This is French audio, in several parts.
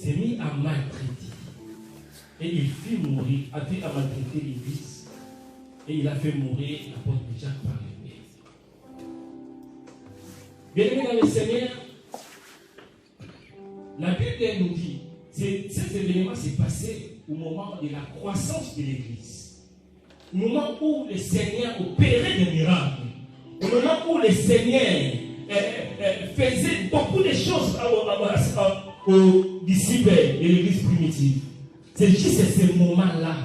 s'est mis à maltraiter. Et il fit mourir, a fait à maltraiter l'église. Et il a fait mourir l'apôtre Jacques par l'épée. Bien-aimés dans le Seigneur, la Bible nous dit, cet événement s'est passé au moment de la croissance de l'église. Au moment où le Seigneur opérait des miracles. Au moment où le Seigneur faisait beaucoup de choses aux disciples de l'église primitive. C'est juste à ce moment-là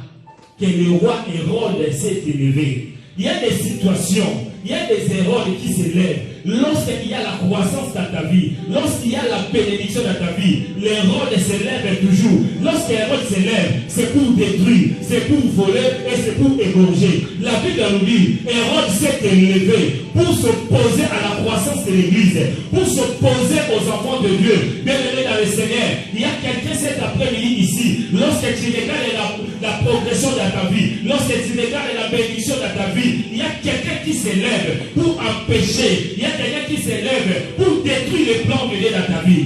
que le roi Hérode s'est élevé. Il y a des situations, il y a des Hérodes qui s'élèvent. Lorsqu'il y a la croissance dans ta vie, lorsqu'il y a la bénédiction dans ta vie, l'Hérode s'élève toujours. Lorsqu'Hérode s'élève, c'est pour détruire, c'est pour voler et c'est pour égorger. La Bible nous dit, Hérode s'est élevé pour s'opposer à la croissance de l'Église, pour s'opposer aux enfants de Dieu. Bien-aimés dans le Seigneur, il y a quelqu'un cet après-midi ici, lorsque tu regardes la progression dans ta vie, lorsque tu regardes la bénédiction dans ta vie, il y a quelqu'un qui s'élève pour empêcher, il y a quelqu'un qui s'élève pour détruire les plans de Dieu dans ta vie.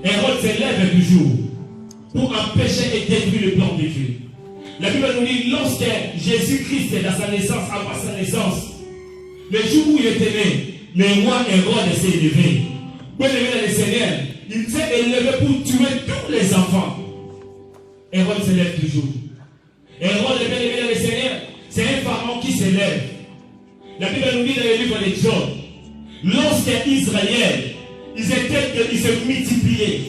Hérode s'élève toujours pour empêcher et détruire le plan de Dieu. La Bible nous dit, lorsque Jésus-Christ, dans sa naissance, avant sa naissance, le jour où il était né, le roi Hérode s'est élevé. Pour élever le Seigneur, il s'est élevé pour tuer tous les enfants. Hérode s'élève toujours. Hérode, bien élevé dans le Seigneur, c'est un pharaon qui s'élève. La Bible nous dit dans le livre de Job, lorsque Israël, ils se multipliaient,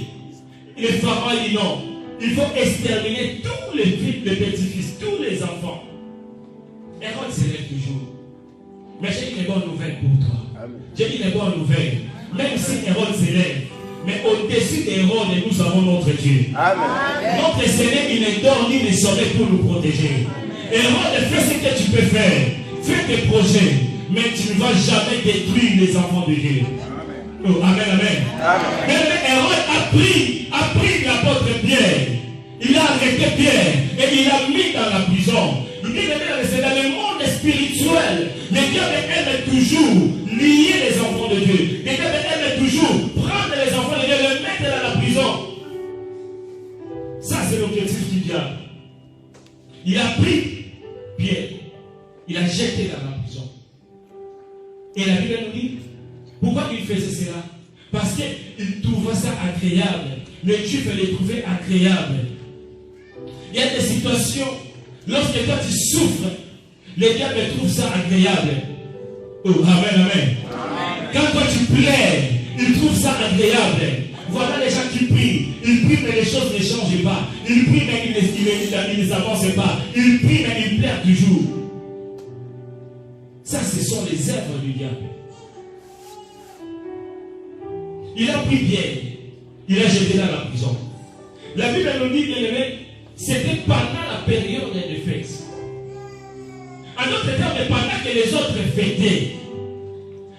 le pharaon dit non, il faut exterminer tous les fils, les petits-fils, tous les enfants. Hérode s'élève toujours. Mais j'ai une bonne nouvelle pour toi. J'ai une bonne nouvelle. Même si Hérode s'élève, mais au-dessus d'Hérode, nous avons notre Dieu. Amen. Notre Seigneur, il ne dort ni ne sommeille pour nous protéger. Hérode, fais ce que tu peux faire. Fais tes projets, mais tu ne vas jamais détruire les enfants de Dieu. Amen. Oh, amen, amen. Mais Hérode a pris l'apôtre Pierre. Il a arrêté Pierre et il l'a mis dans la prison. Il dit, c'est dans le monde spirituel. Le diable aime toujours lier les enfants de Dieu. Le diable aime toujours prendre les enfants de Dieu et les mettre dans la prison. Ça, c'est l'objectif du diable. Il a pris Pierre. Il a jeté dans la prison. Et la Bible nous dit, pourquoi il faisait cela? Parce qu'il trouvait ça agréable. Les Juifs les trouvaient agréables. Il y a des situations, lorsque toi tu souffres, les diables trouvent ça agréable. Oh, amen, amen. Quand toi tu pleures, ils trouvent ça agréable. Voilà les gens qui prient. Ils prient mais les choses ne changent pas. Ils prient mais ils n'avancent pas. Ils prient mais ils pleurent toujours. Ça, ce sont les œuvres du diable. Il a pris Pierre. Il a jeté dans la prison. La Bible nous dit, bien aimé, c'était pendant la période des fêtes. En d'autres termes, pendant que les autres fêtaient,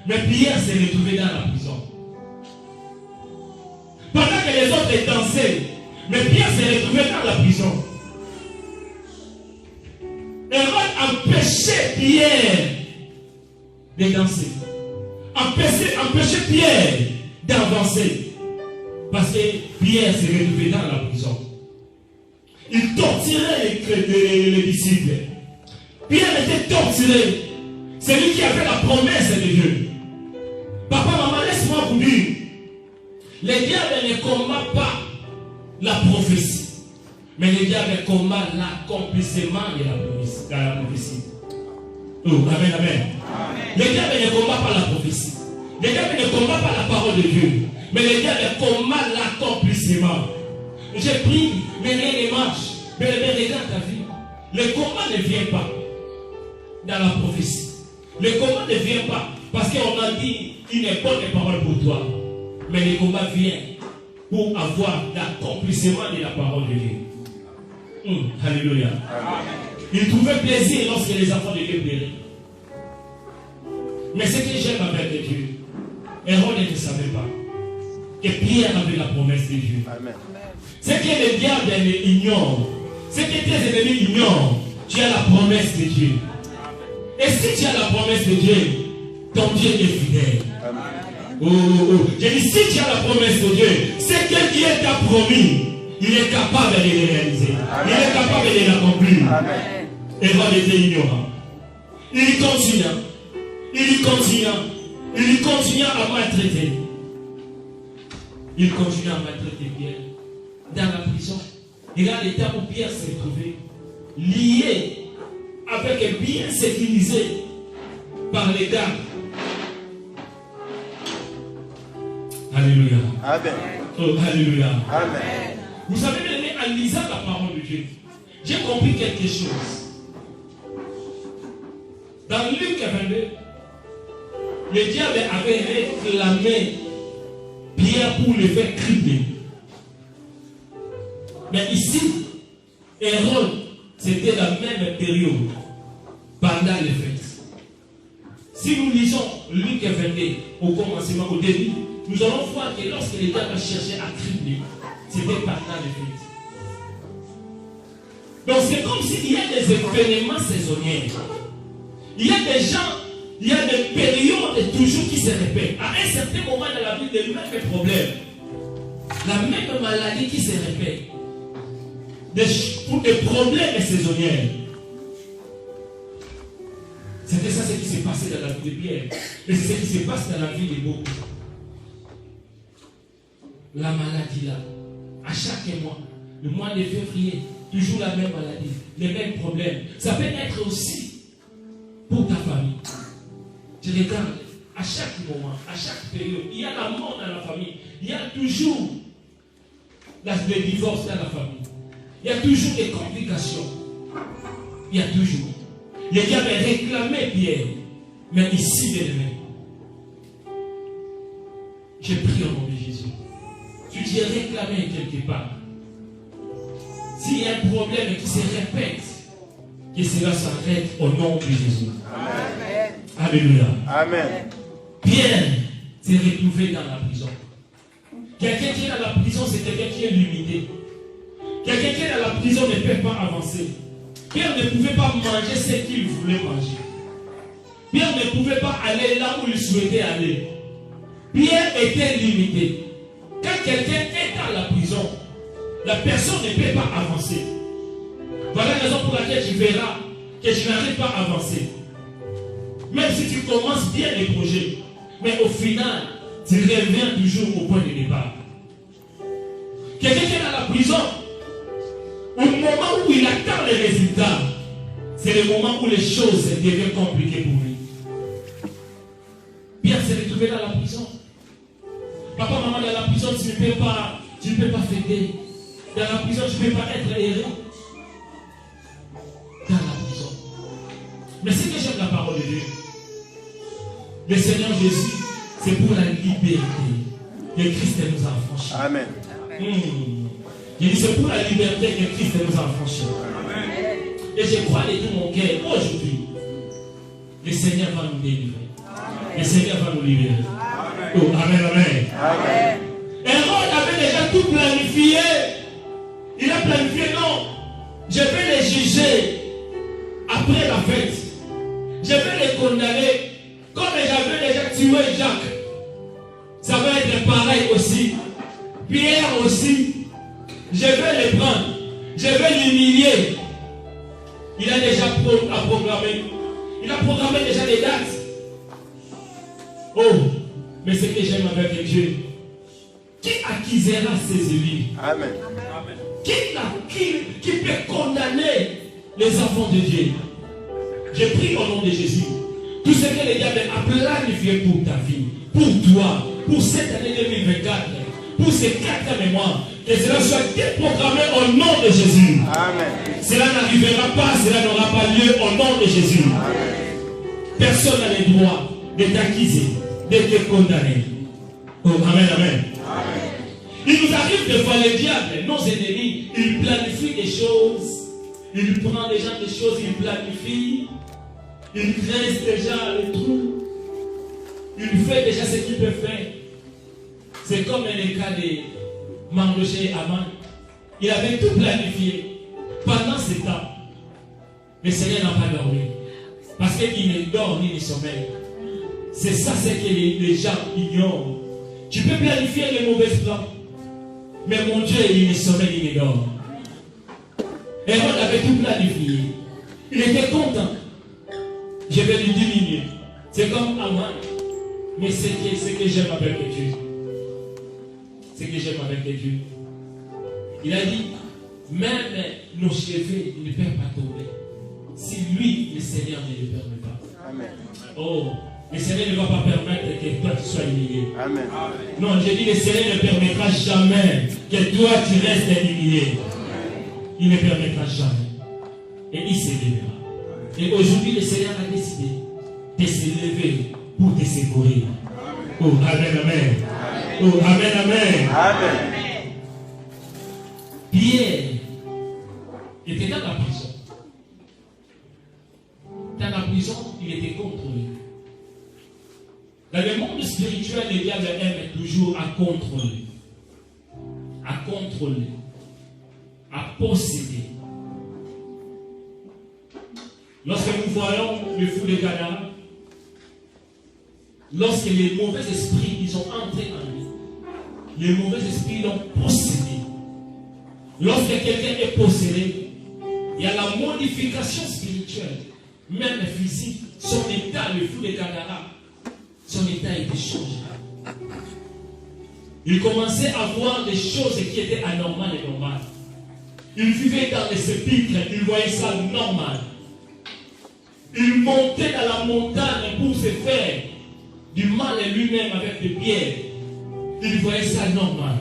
mais Pierre s'est retrouvé dans la prison. Pendant que les autres dansaient, mais Pierre s'est retrouvé dans la prison. Hérode empêchait Pierre de danser. Empêchait Pierre d'avancer. Parce que Pierre s'est retrouvé dans la prison. Il torturait les disciples. Pierre était torturé. C'est lui qui avait la promesse de Dieu. Papa, maman, laisse-moi vous dire. Les diables ne combattent pas la prophétie. Mais les diables combattent l'accomplissement de la prophétie. Oh, amen, amen. Les diables ne combattent pas la prophétie. Les diables ne combattent pas la parole de Dieu. Mais les diables combattent l'accomplissement. J'ai pris, mais rien ne marche. Mais regarde ta vie. Le combat ne vient pas dans la prophétie. Le combat ne vient pas parce qu'on a dit une bonne parole pour toi. Mais le combat vient pour avoir l'accomplissement de la parole de Dieu. Alléluia. Il trouvait plaisir lorsque les enfants de Dieu périssaient. Mais ce que j'aime avec Dieu, Hérode ne savait pas que Pierre avait la promesse de Dieu. Amen. Ce que le diable ignore, ce que tes ennemis ignorent, tu as la promesse de Dieu. Et si tu as la promesse de Dieu, ton Dieu est fidèle. Amen. Oh. J'ai dit, si tu as la promesse de Dieu, c'est quelle qui est ta promis, il est capable de les réaliser. Amen. Il est capable de les accomplir. Amen. Hérode était ignorant. Il continua à maltraiter. Il continue à maltraiter Pierre. Dans la prison, il a l'état où Pierre s'est trouvé, lié avec un bien sécurisé par les gardes. Alléluia. Amen. Oh, alléluia. Amen. Vous savez, bien aimé, en lisant la parole de Dieu, j'ai compris quelque chose. Dans Luc 22, le diable avait réclamé Pierre pour le faire cribler. Mais ici, Hérode, c'était la même période pendant les fêtes. Si nous lisons Luc 22 au commencement, au début, nous allons voir que lorsque le diable a cherché à cribler, c'était pendant les fêtes. Donc c'est comme s'il y a des événements saisonniers. Il y a des gens, il y a des périodes toujours qui se répètent. À un certain moment dans la vie, des mêmes problèmes, la même maladie qui se répète, pour des problèmes saisonniers. C'était ça ce qui s'est passé dans la vie de Pierre. Et c'est ce qui se passe dans la vie de beaucoup. La maladie là, à chaque mois, le mois de février, toujours la même maladie, les mêmes problèmes. Ça peut être aussi pour ta famille. Tu regardes, à chaque moment, à chaque période, il y a la mort dans la famille. Il y a toujours les divorces dans la famille. Il y a toujours des complications. Il y a toujours. Les gars avaient réclamé Pierre. Mais ici, bien aimé, j'ai pris au nom de Jésus. Tu t'y es réclamé quelque part. S'il y a un problème qui se répète, que cela s'arrête au nom de Jésus. Amen. Alléluia. Amen. Pierre s'est retrouvé dans la prison. Quelqu'un qui est dans la prison, c'est quelqu'un qui est limité. Quelqu'un qui est dans la prison ne peut pas avancer. Pierre ne pouvait pas manger ce qu'il voulait manger. Pierre ne pouvait pas aller là où il souhaitait aller. Pierre était limité. Quand quelqu'un est dans la prison, la personne ne peut pas avancer. Voilà la raison pour laquelle tu verras que je n'arrive pas à avancer. Même si tu commences bien les projets, mais au final, tu reviens toujours au point de départ. Quelqu'un qui est dans la prison, au moment où il attend les résultats, c'est le moment où les choses deviennent compliquées pour lui. Pierre s'est retrouvé dans la prison. Papa, maman, dans la prison, tu ne peux pas fêter. Dans la prison, tu ne peux pas être heureux. Dans la prison. Mais ce que j'aime la parole de Dieu, le Seigneur Jésus, c'est pour la liberté que Christ nous a affranchis. Amen. Il dit c'est pour la liberté que Christ nous a affranchis. Amen. Et je crois de tout mon cœur, aujourd'hui, le Seigneur va nous délivrer. Amen. Le Seigneur va nous libérer. Amen. Oh, amen, amen. Amen. Hérode avait déjà tout planifié. Il a planifié, non, je vais les juger après la fête. Je vais les condamner. Comme j'avais déjà tué Jacques, ça va être pareil aussi. Pierre aussi. Je vais les prendre. Je vais l'humilier. Il a déjà programmé. Il a programmé déjà des dates. Oh, mais ce que j'aime avec Dieu, qui acquisera ses élus? Amen. Qui peut condamner les enfants de Dieu? Je prie au nom de Jésus. Tout ce que le diable a planifié pour ta vie, pour toi, pour cette année 2024, pour ces 4 mois, que cela soit déprogrammé au nom de Jésus. Amen. Cela n'arrivera pas, cela n'aura pas lieu au nom de Jésus. Amen. Personne n'a le droit de t'accuser, de te condamner. Oh, amen, amen. Amen. Il nous arrive de voir le diable, nos ennemis, il planifie des choses, il prend déjà des choses, il planifie. Il dresse déjà le trou. Il fait déjà ce qu'il peut faire. C'est comme le cas de Mardochée et Aman. Il avait tout planifié. Pendant ce temps, le Seigneur n'a pas dormi. Parce qu'il ne dort ni ne sommeille. C'est ça ce que les gens ignorent. Tu peux planifier les mauvais plans. Mais mon Dieu, il ne sommeille, il ne dort. Hérode avait tout planifié. Il était content. Je vais lui diminuer. C'est comme Aman. Mais ce que j'aime avec Dieu. Ce que j'aime avec Dieu. Il a dit, même nos cheveux ne peuvent pas tomber. Si lui, le Seigneur, ne le permet pas. Amen. Oh, le Seigneur ne va pas permettre que toi tu sois humilié. Amen. Non, je dis, le Seigneur ne permettra jamais que toi tu restes humilié. Il ne permettra jamais. Et il s'élèvera. Et aujourd'hui, le Seigneur a décidé de s'élever pour te secourir. Oh, amen, amen. Oh, amen, amen. Amen. Pierre était dans la prison. Dans la prison, il était contrôlé. Dans le monde spirituel, le diable aime toujours à contrôler. À contrôler. À posséder. Lorsque nous voyons le fou de Gadara, lorsque les mauvais esprits ils sont entrés en lui, les mauvais esprits l'ont possédé. Lorsque quelqu'un est possédé, il y a la modification spirituelle, même physique. Son état, le fou de Gadara, son état a été changé. Il commençait à voir des choses qui étaient anormales et normales. Il vivait dans les sépulcres, il voyait ça normal. Il montait dans la montagne pour se faire du mal à lui-même avec des pierres. Il voyait ça normal.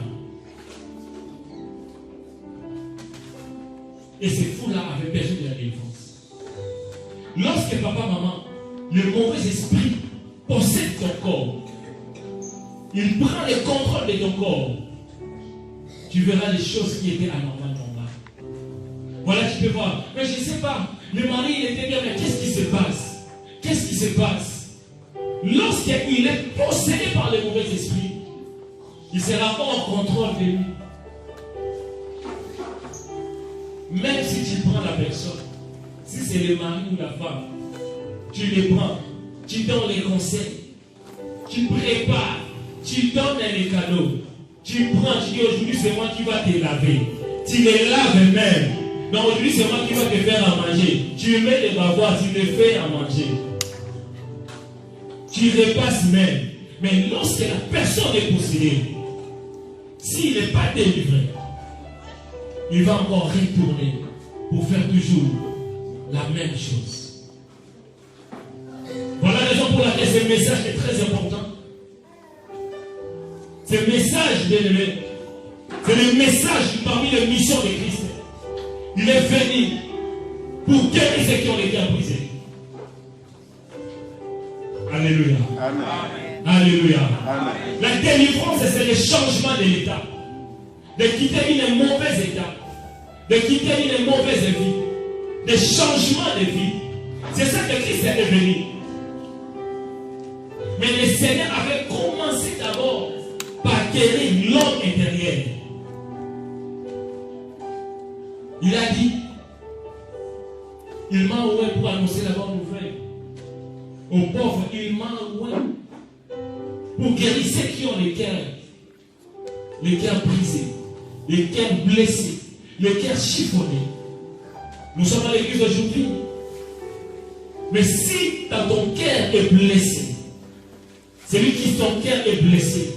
Et ces fous-là avaient besoin de la délivrance. Lorsque papa, maman, le mauvais esprit possède ton corps, il prend le contrôle de ton corps, tu verras les choses qui étaient anormales. Voilà, tu peux voir. Mais je ne sais pas, le mari il était bien, mais qu'est-ce qui se passe? Qu'est-ce qui se passe? Lorsqu'il est possédé par le mauvais esprit, il sera hors contrôle de lui. Même si tu prends la personne, si c'est le mari ou la femme, tu les prends, tu donnes les conseils, tu prépares, tu donnes les cadeaux, tu prends, tu dis aujourd'hui c'est moi qui va te laver, tu les laves même. Non, aujourd'hui c'est moi qui va te faire à manger, tu mets les bavoirs, tu les fais à manger, tu repasses même. Mais lorsque la personne est possédée, s'il n'est pas délivré, il va encore retourner pour faire toujours la même chose. Voilà la raison pour laquelle ce message est très important. Ce message, bien aimé, c'est le message parmi les missions de Christ. Il est venu pour guérir ceux qui ont été emprisonnés. Alléluia. Amen. Alléluia. Amen. La délivrance, c'est le changement de l'état. De quitter une mauvaise état. De quitter une mauvaise vie. De changement de vie. C'est ça que Christ est venu. Mais le Seigneur avait commencé d'abord par guérir l'homme intérieur. Il a dit, il m'a envoyé pour annoncer la bonne nouvelle. Aux pauvres, il m'a envoyé pour guérir ceux qui ont les cœurs brisés, les cœurs blessés, les cœurs chiffonnés. Nous sommes à l'église aujourd'hui. Mais si dans ton cœur est blessé, celui qui son cœur est blessé,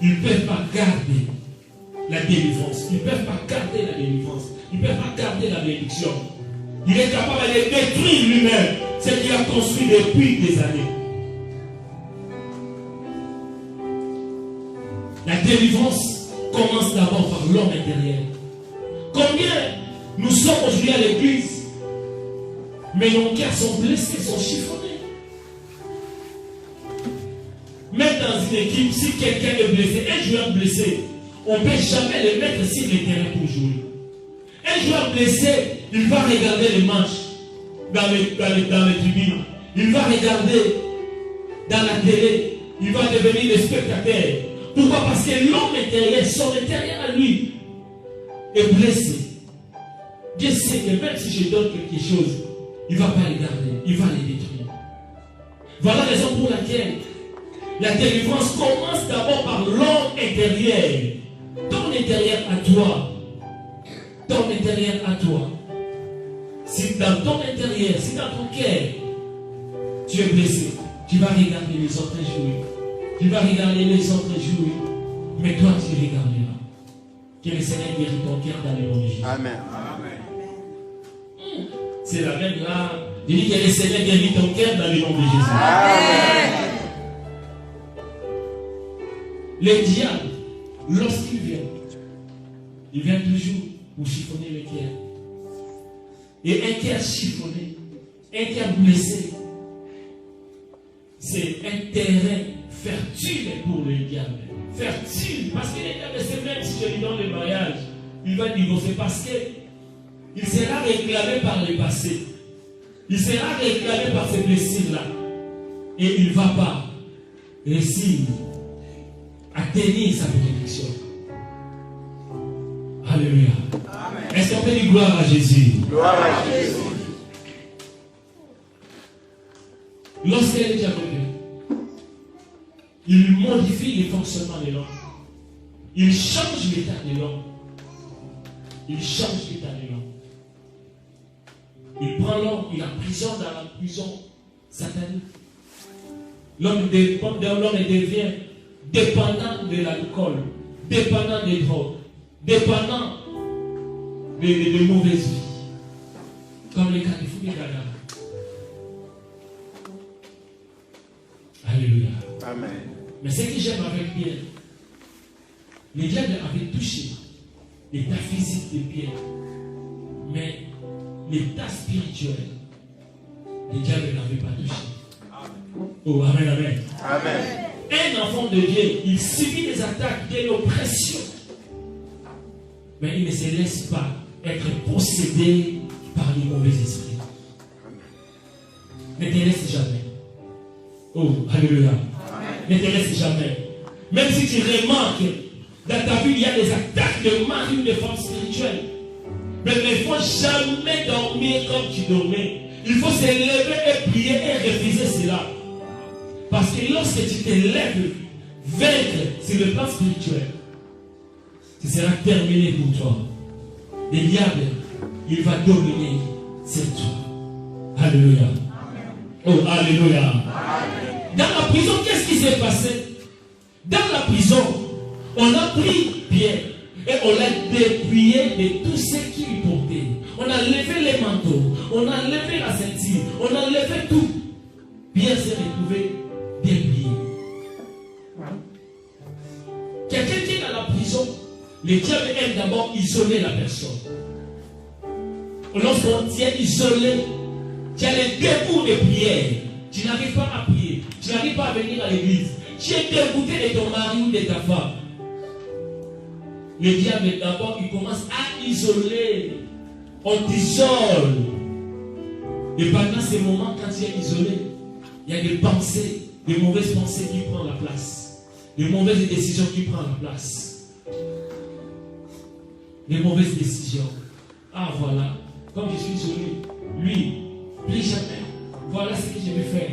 ils ne peuvent pas garder la délivrance. Ils ne peuvent pas garder la délivrance. Ils ne peuvent pas garder la bénédiction. Il est capable de détruire lui-même ce qu'il a construit depuis des années. La délivrance commence d'abord par l'homme intérieur. Combien nous sommes aujourd'hui à l'église, mais nos cœurs sont blessés, sont chiffonnés. Même dans une équipe, si quelqu'un est blessé, un joueur blessé, on ne peut jamais le mettre sur le terrain pour jouer. Un joueur blessé, il va regarder les matchs dans les tribunes. Il va regarder dans la télé. Il va devenir le spectateur. Pourquoi? Parce que l'homme intérieur, son intérieur à lui, est blessé. Dieu sait que même si je donne quelque chose, il ne va pas le garder. Il va le détruire. Voilà la raison pour laquelle la délivrance commence d'abord par l'homme intérieur. Ton intérieur à toi, si dans ton intérieur, si dans ton cœur, tu es blessé, tu vas regarder les autres jouer. Tu vas regarder les autres jouer. Mais toi, tu regarderas. Que le Seigneur guérit ton cœur dans le nom de Jésus. Amen. C'est la même là. Je dis que le Seigneur guérit ton cœur dans le nom de Jésus. Amen. Le diable, lorsqu'il vient toujours pour chiffonner le cœur. Et un cœur chiffonné, un cœur blessé, c'est un terrain fertile pour le diable. Fertile, parce que le diable, c'est même si je lui donne le mariage, il va divorcer parce qu'il sera réclamé par le passé. Il sera réclamé par ces blessures-là. Et il ne va pas réussir à tenir sa bénédiction. Alléluia. Est-ce qu'on peut dire gloire à Jésus? Gloire à Jésus. Lorsqu'elle est diable, il modifie les fonctionnements de l'homme. Il change l'état de l'homme. Il change l'état de l'homme. Il prend l'homme, il emprisonne dans la prison satanique. L'homme devient dépendant de l'alcool, dépendant des drogues, dépendant de mauvaises vies. Comme les cas de fou des Gaga. Alléluia. Amen. Mais ce que j'aime avec Pierre, le diable avait touché l'état physique de Pierre, mais l'état spirituel, le diable n'avait pas touché. Oh, amen, amen. Amen. Un enfant de Dieu, il subit des attaques, des oppressions, mais il ne se laisse pas être possédé par les mauvais esprits. Ne te laisse jamais. Oh, alléluia. Ne te laisse jamais. Même si tu remarques dans ta vie, il y a des attaques de mari ou de force spirituelle. Mais il ne faut jamais dormir comme tu dormais. Il faut se lever et prier et refuser cela. Parce que lorsque tu te lèves, vaincre sur le plan spirituel, ce sera terminé pour toi. Le diable, il va dominer sur toi. Alléluia. Oh, alléluia. Dans la prison, qu'est-ce qui s'est passé? Dans la prison, on a pris Pierre et on l'a dépouillé de tout ce qu'il portait. On a levé les manteaux, on a levé la ceinture, on a levé tout. Pierre s'est retrouvé dépouillé. Quelqu'un qui est dans la prison, le diable aime d'abord isoler la personne. Lorsqu'on tient isolé, tu as les dégoûts de prière. Tu n'arrives pas à prier. Tu n'arrives pas à venir à l'église. Tu es dégoûté de ton mari ou de ta femme. Le diable d'abord, il commence à isoler. On t'isole. Et pendant ces moments, quand tu es isolé, il y a des pensées, des mauvaises pensées qui prennent la place. Des mauvaises décisions qui prennent la place. Des mauvaises décisions. Ah voilà, comme je suis isolé, lui, plus jamais. Voilà ce que je vais faire.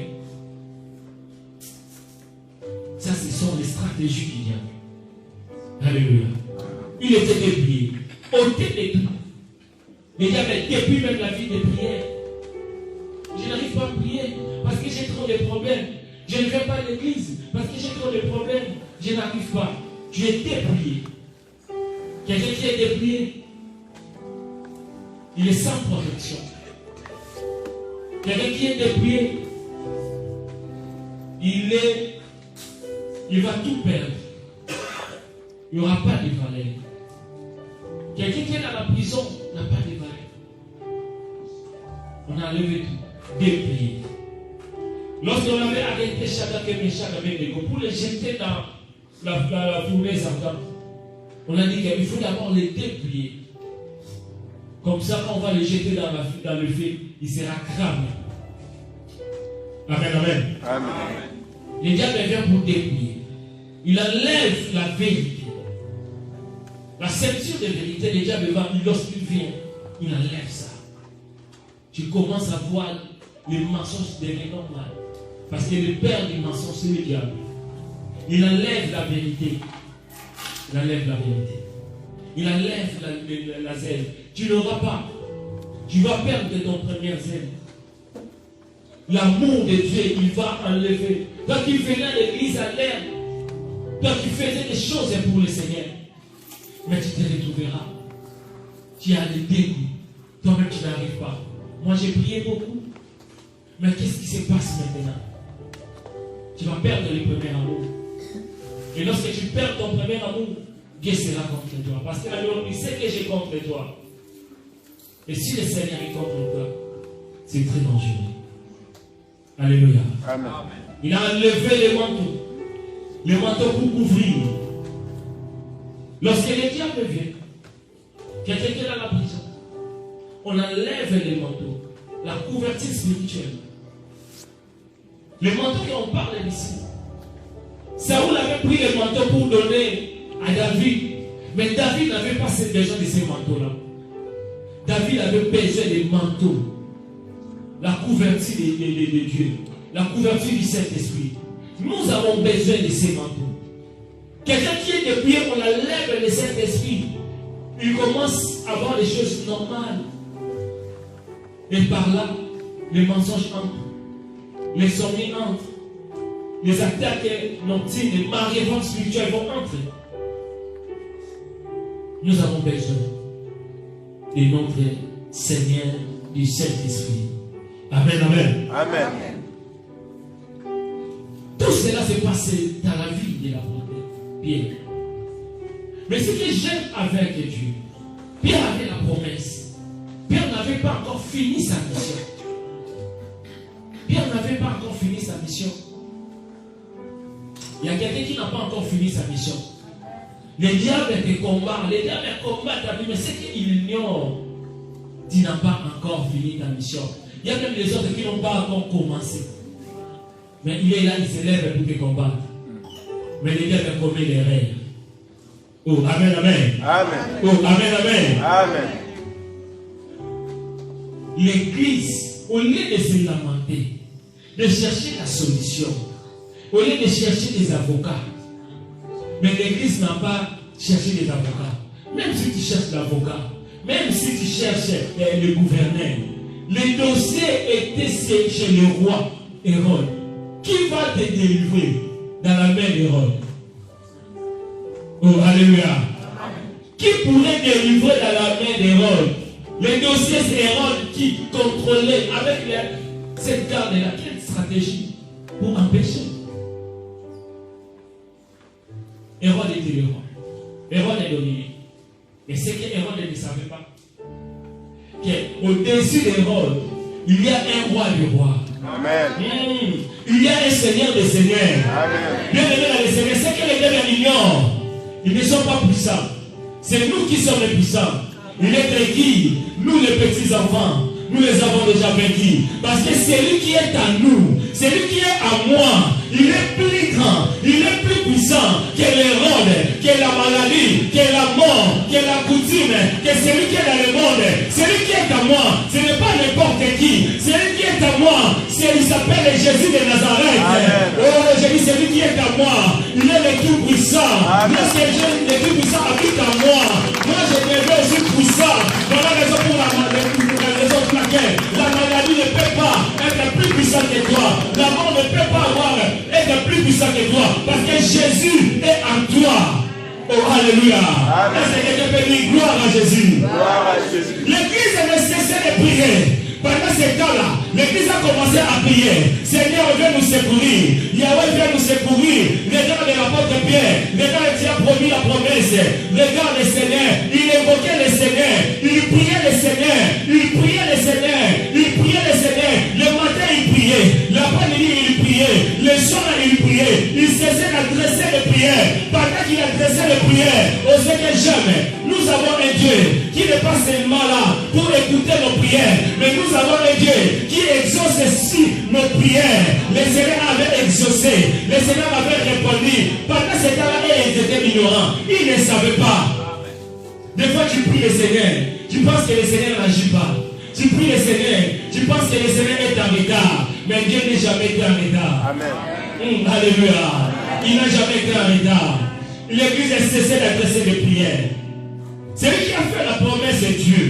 Ça, ce sont les stratégies du diable. Alléluia. Il était dépouillé. Ôté de tout. Le diable depuis même la vie de prière. Je n'arrive pas à prier parce que j'ai trop de problèmes. Je ne viens pas à l'église parce que j'ai trop de problèmes. Je n'arrive pas. Tu es dépouillé. Quelqu'un qui est dépouillé, il est sans protection. Quelqu'un qui est dépouillé, il va tout perdre. Il n'y aura pas de valeur. Quelqu'un qui est dans la prison n'a pas de valeur. On a enlevé tout, dépouillé. Lorsqu'on avait arrêté Shadrach et Meshach Abednego pour les jeter dans la fournaise ardente, on a dit qu'il faut d'abord les dépouiller. Comme ça, quand on va les jeter dans le feu, il sera cramé. Amen, amen. Amen. Le diable vient pour dépouiller. Il enlève la vérité. La ceinture de vérité, le diable va, lorsqu'il vient, il enlève ça. Tu commences à voir les mensonges devenir normal. Parce que le père du mensonge, c'est le diable. Il enlève la vérité. Il enlève la vérité. il enlève la zèle. Tu n'auras pas. Tu vas perdre ton premier zèle. L'amour de Dieu, il va enlever. Toi qui venais à l'église à l'air, toi qui faisais des choses pour le Seigneur, mais tu te retrouveras. Tu as le dégoût. Toi-même, tu n'arrives pas. Moi, j'ai prié beaucoup. Mais qu'est-ce qui se passe maintenant? Tu vas perdre le premier amour. Et lorsque tu perds ton premier amour, Dieu sera contre toi. Parce que la Lord dit, c'est que j'ai contre toi. Et si le Seigneur est contre toi, c'est très dangereux. Alléluia. Amen. Il a enlevé les manteaux. Les manteaux pour couvrir. Lorsque le diable vient, quelqu'un qui est dans la prison, on enlève les manteaux. La couverture spirituelle. Les manteaux qu'on parle ici. Saoul avait pris les manteaux pour donner à David. Mais David n'avait pas besoin de ces manteaux-là. David avait besoin des manteaux. La couverture de Dieu. La couverture du Saint-Esprit. Nous avons besoin de ces manteaux. Quelqu'un qui est de prier, on enlève le Saint-Esprit. Il commence à voir les choses normales. Et par là, les mensonges entrent. Les sommeils entrent. Les attaques nocturnes, les marées spirituelles vont entrer. Nous avons besoin de notre Seigneur du Saint-Esprit. Amen, amen. Amen. Tout cela s'est passé dans la vie de l'apôtre Pierre. Mais ce que j'aime avec Dieu, Pierre avait la promesse. Pierre n'avait pas encore fini sa mission. Pierre n'avait pas encore fini sa mission. Il y a quelqu'un qui n'a pas encore fini sa mission. Les diables te combattent. Les diables combattent ta vie, mais c'est qu'ils ignorent. Tu n'as pas encore fini ta mission. Il y a même les autres qui n'ont pas encore commencé. Mais il est là, il se lève pour te combattre. Mais les diables commettent les rêves. Oh, amen, amen. Amen. Oh, amen, amen. Amen. L'église, au lieu de se lamenter, de chercher la solution, au lieu de chercher des avocats, mais l'église n'a pas cherché des avocats. Même si tu cherches l'avocat, même si tu cherches le gouverneur, les dossiers étaient chez le roi Hérode. Qui va te délivrer dans la main d'Hérode? Oh, alléluia. Qui pourrait délivrer dans la main d'Hérode? Les dossiers, c'est Hérode qui contrôlait avec cette garde-là. Quelle stratégie pour empêcher? Hérode était le roi. Hérode est dominé. Et c'est que Hérode ne savait pas qu'au-dessus d'Hérode, il y a un roi du roi. Amen. Il y a un Seigneur des seigneurs. Amen. Bien aimé dans les seigneurs, c'est que les diables ignorent. Ils ne sont pas puissants. C'est nous qui sommes les puissants. Il est qui? Nous les petits enfants. Nous les avons déjà vaincus. Parce que celui qui est à nous, celui qui est à moi, il est plus grand, il est plus puissant que l'Hérode, que la maladie, que la mort, que la coutume, que celui qui est dans le monde. Celui qui est à moi, ce n'est pas n'importe qui. Celui qui est à moi, il s'appelle Jésus de Nazareth. Amen. Oh, j'ai dit celui qui est à moi, il est le tout puissant. Lorsque le tout puissant habite à moi, moi je deviens aussi puissant. Voilà la raison pour laquelle la maladie ne peut pas être plus puissante que toi. La mort ne peut pas être plus puissant que toi. Parce que Jésus est en toi. Oh, alléluia. Est-ce que quelqu'un peut dire gloire à Jésus? Gloire à Jésus. L'église ne cessait de prier. Pendant ce temps-là, l'église a commencé à prier. Seigneur, viens nous secourir. Yahweh, viens nous secourir. Regarde l'apôtre Pierre. Regarde, tu as promis la promesse. Regarde le Seigneur. Il évoquait le Seigneur. Il priait le Seigneur. Il priait le Seigneur. Il priait le Seigneur. Le matin, il priait. L'après-midi, il priait. Le soir, il priait. Il cessait d'adresser les prières. Pendant qu'il adressait les prières, au Seigneur, jamais. Nous avons un Dieu qui n'est pas seulement là pour écouter nos prières, mais nous avons un Dieu qui exauce aussi nos prières. Le Seigneur avait exaucé, le Seigneur avait répondu. Pendant ce temps-là, ils étaient ignorants, ils ne savaient pas. Des fois, tu pries le Seigneur, tu penses que le Seigneur n'agit pas. Tu pries le Seigneur, tu penses que le Seigneur est en retard, mais Dieu n'est jamais été en retard. Amen. Alléluia. Il n'a jamais été en retard. L'église a cessé d'adresser des prières. a fait la promesse de Dieu.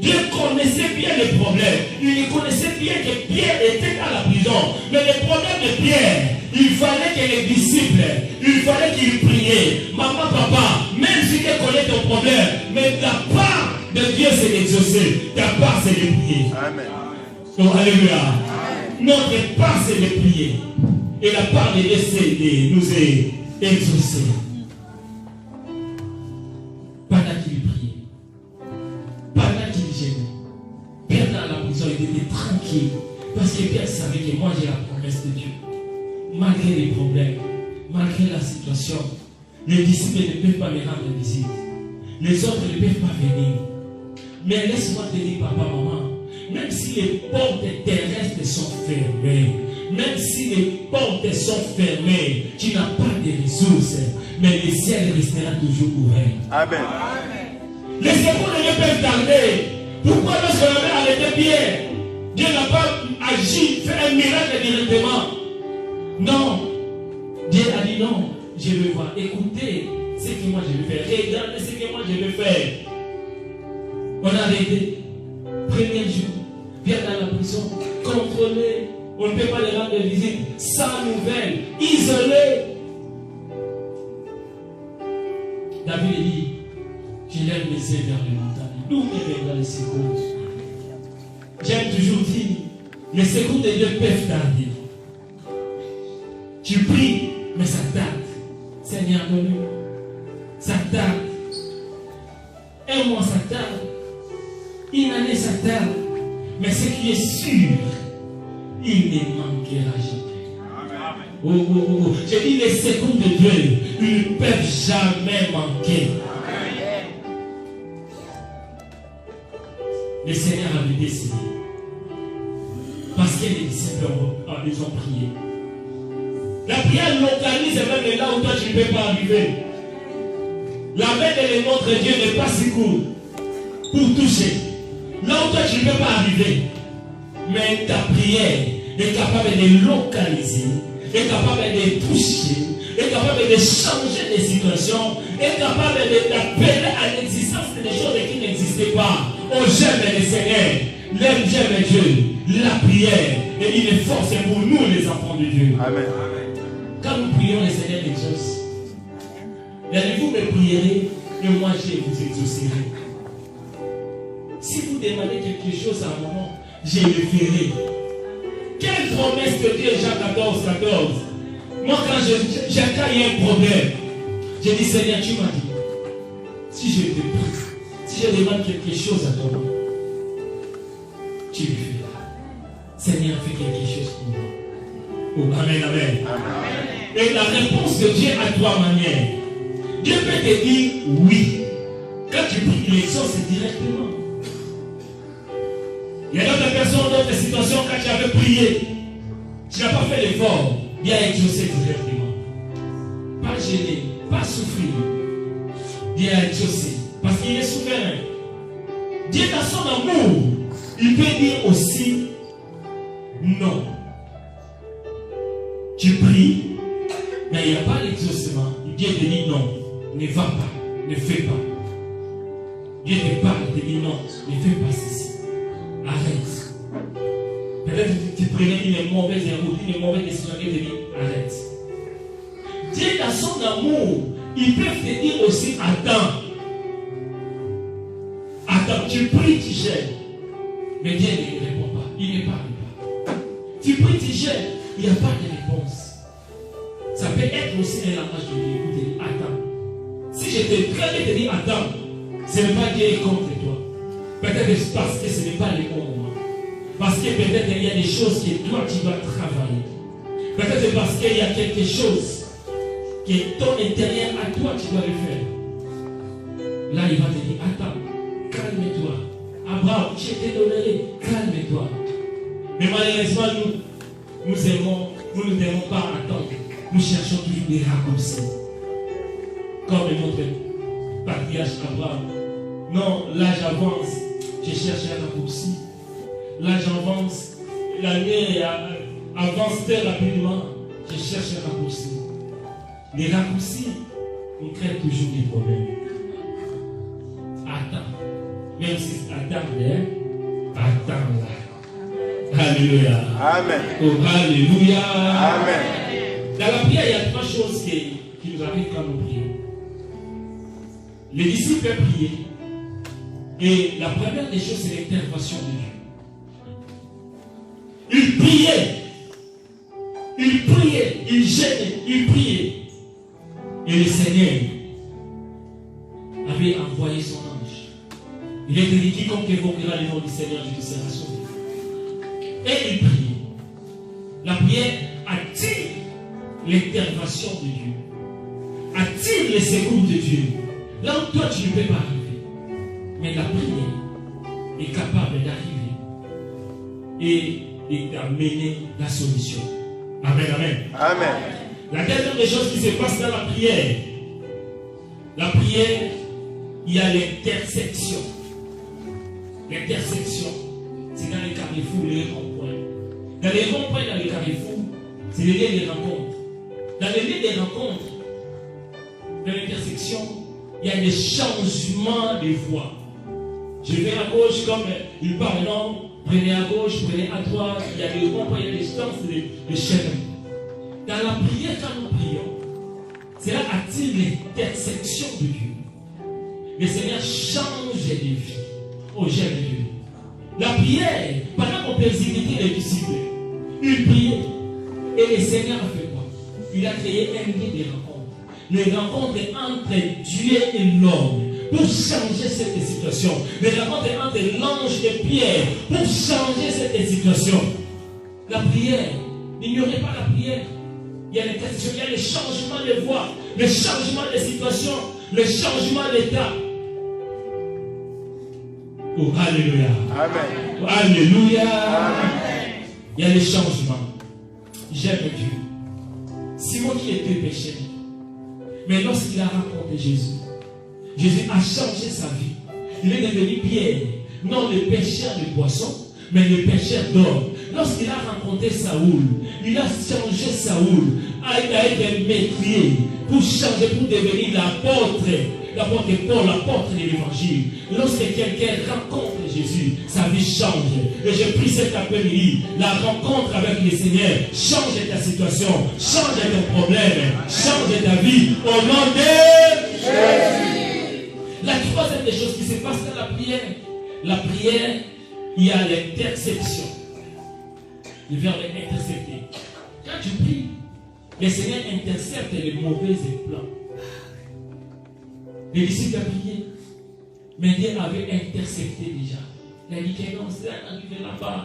Dieu connaissait bien les problèmes. Il connaissait bien que Pierre était dans la prison. Mais le problème de Pierre, il fallait que les disciples, il fallait qu'ils prient. Maman, papa, même si tu connais ton problème, mais ta part de Dieu c'est d'exaucer. Ta part c'est de prier. Amen. Oh, alléluia. Notre part c'est de prier. Et la part de Dieu c'est de nous exaucer. Pendant qu'il priait, pendant qu'il gênait, Pierre dans la prison, il était tranquille. Parce que Pierre savait que moi j'ai la promesse de Dieu. Malgré les problèmes, malgré la situation, les disciples ne peuvent pas me rendre visite. Les autres ne peuvent pas venir. Mais laisse-moi te dire, papa, maman, même si les portes terrestres sont fermées, même si les portes sont fermées, tu n'as pas de ressources, mais le ciel restera toujours ouvert. Amen. Les secours ne peuvent tarder. Pourquoi lorsqu'on avait arrêté Pierre, Dieu n'a pas agi, fait un miracle directement? Non. Dieu a dit non, je vais voir. Écoutez ce que moi je vais faire. Regardez ce que moi je vais faire. On a arrêté. Premier jour, vient dans la prison, contrôlé. On ne peut pas les rendre visite, sans nouvelles, isolé. David dit, je lève mes yeux vers les montagnes. D'où me viendra le secours? J'aime toujours dire, les secours de Dieu peuvent tarder. Tu pries, mais ça tarde. Seigneur, donne-nous. Ça tarde. Un mois, ça tarde. Une année, ça tarde. Mais ce qui est sûr, il ne manquera jamais. Oh, oh, oh. Je dis les secours de Dieu, ils ne peuvent jamais manquer. Le Seigneur avait décidé. Parce que les disciples ils ont prié. La prière localise même là où toi tu ne peux pas arriver. La main de notre Dieu n'est pas si courte pour toucher. Là où toi tu ne peux pas arriver. Mais ta prière est capable de localiser, est capable de toucher, est capable de changer des situations, est capable d'appeler à l'existence des choses qui n'existaient pas. Oh, j'aime le Seigneur, j'aime Dieu, la prière est une force pour nous les enfants de Dieu. Amen. Quand nous prions, le Seigneur exauce. Et vous me prierez et moi je vous exaucerai. Si vous demandez quelque chose à un moment, je le ferai. Quelle promesse de Dieu, Jean 14, 14. Moi, quand j'ai un problème, je dis, Seigneur, tu m'as dit, si je te prie, si je demande quelque chose à toi, tu le feras. Seigneur, fais quelque chose pour moi. Oh, amen, amen. Et la réponse de Dieu à trois manières. Dieu peut te dire oui. Quand tu pries, il exauce directement. Il y a d'autres personnes, d'autres situations, quand tu avais prié, tu n'as pas fait l'effort, bien exaucer directement. Pas gêner, pas souffrir. Bien exaucer. Parce qu'il est souverain. Dieu dans son amour, il peut dire aussi non. Tu pries, mais il n'y a pas l'exaucement. Dieu te dit non, ne va pas, ne fais pas. Dieu te parle, te dit non, ne fais pas ceci. Arrête. Peut-être que tu prenais une mauvaise route, une mauvaise décision et te dit arrête. Dieu dans son amour, il peut te dire aussi attends. Attends, tu pries, tu gênes. Mais Dieu ne répond pas, il ne parle pas. Tu pries, tu gênes, il n'y a pas de réponse. Ça peut être aussi un langage de Dieu. Il te dit attends. Si je te traite et te dis attends, ce n'est pas Dieu contre toi. Peut-être parce que ce n'est pas le bon moment. Parce que peut-être il y a des choses que toi tu dois travailler. Peut-être parce qu'il y a quelque chose que ton intérieur à toi tu dois le faire. Là il va te dire attends, calme-toi. Abraham, je te donnerai, calme-toi. Mais malheureusement nous ne devons pas attendre. Nous cherchons toujours des raccourcis. Comme notre patriarche Abraham. Non, là j'avance, je cherche un raccourci. Là j'avance, l'année avance très rapidement, je cherche un raccourci. Les raccourcis, on crée toujours des problèmes. Attends. Même si c'est attendre, attends-la. Alléluia. Amen. Oh, alléluia. Amen. Dans la prière, il y a trois choses qui nous arrivent quand nous prions. Les disciples priaient. Et la première des choses, c'est l'intervention de Dieu. Ils priaient. Ils priaient. Ils gênaient. Ils priaient. Et le Seigneur avait envoyé son ange. Il est dit quiconque évoquera le nom du Seigneur, Dieu sera sauvé. Et il priait. La prière attire l'intervention de Dieu. Attire les secours de Dieu. Là où toi tu ne peux pas arriver. Mais la prière est capable d'arriver et d'amener la solution. Amen, amen. Amen. La dernière des choses qui se passe dans la prière, il y a l'intersection. L'intersection, c'est dans les carrefours, les ronds-points. Dans les ronds-points, dans les carrefours, c'est les lieux des rencontres. Dans les lieux des rencontres, dans l'intersection, il y a des changements de voies. Je vais à gauche comme il parle, non, prenez à gauche, prenez à droite, il y a des ronds-points, il y a des distances, des chemins. Dans la prière, quand nous prions, cela attire l'intersection de Dieu. Le Seigneur change de vie. Oh, j'aime Dieu. La prière, pendant qu'on persécutait les disciples, ils priaient. Et le Seigneur a fait quoi? Il a créé un lieu de rencontre. Les rencontres entre Dieu et l'homme pour changer cette situation. Les rencontres entre l'ange et Pierre pour changer cette situation. La prière, n'ignorez pas la prière. Il y a l'intersection, il y a le changement de voie, le changement de situation, le changement d'état. Oh, alléluia. Amen. Oh, alléluia. Amen. Il y a les changements. J'aime Dieu. Simon qui était pécheur, mais lorsqu'il a rencontré Jésus, Jésus a changé sa vie. Il est devenu Pierre, non le pêcheur de poissons, mais le pêcheur d'hommes. Lorsqu'il a rencontré Saoul, il a changé Saoul, il a été métier pour changer, pour devenir l'apôtre Paul, l'apôtre de l'évangile. Lorsque quelqu'un rencontre Jésus, sa vie change. Et je prie cet après-midi, la rencontre avec le Seigneur change ta situation, change ton problème, change ta vie au nom de Jésus. La troisième des choses qui se passe dans la prière, il y a l'interception. Le verbe intercepter. Quand tu pries, le Seigneur intercepte les mauvais plans. Les disciples ont prié, mais Dieu avait intercepté déjà. Il a dit que non, cela n'arrivera pas.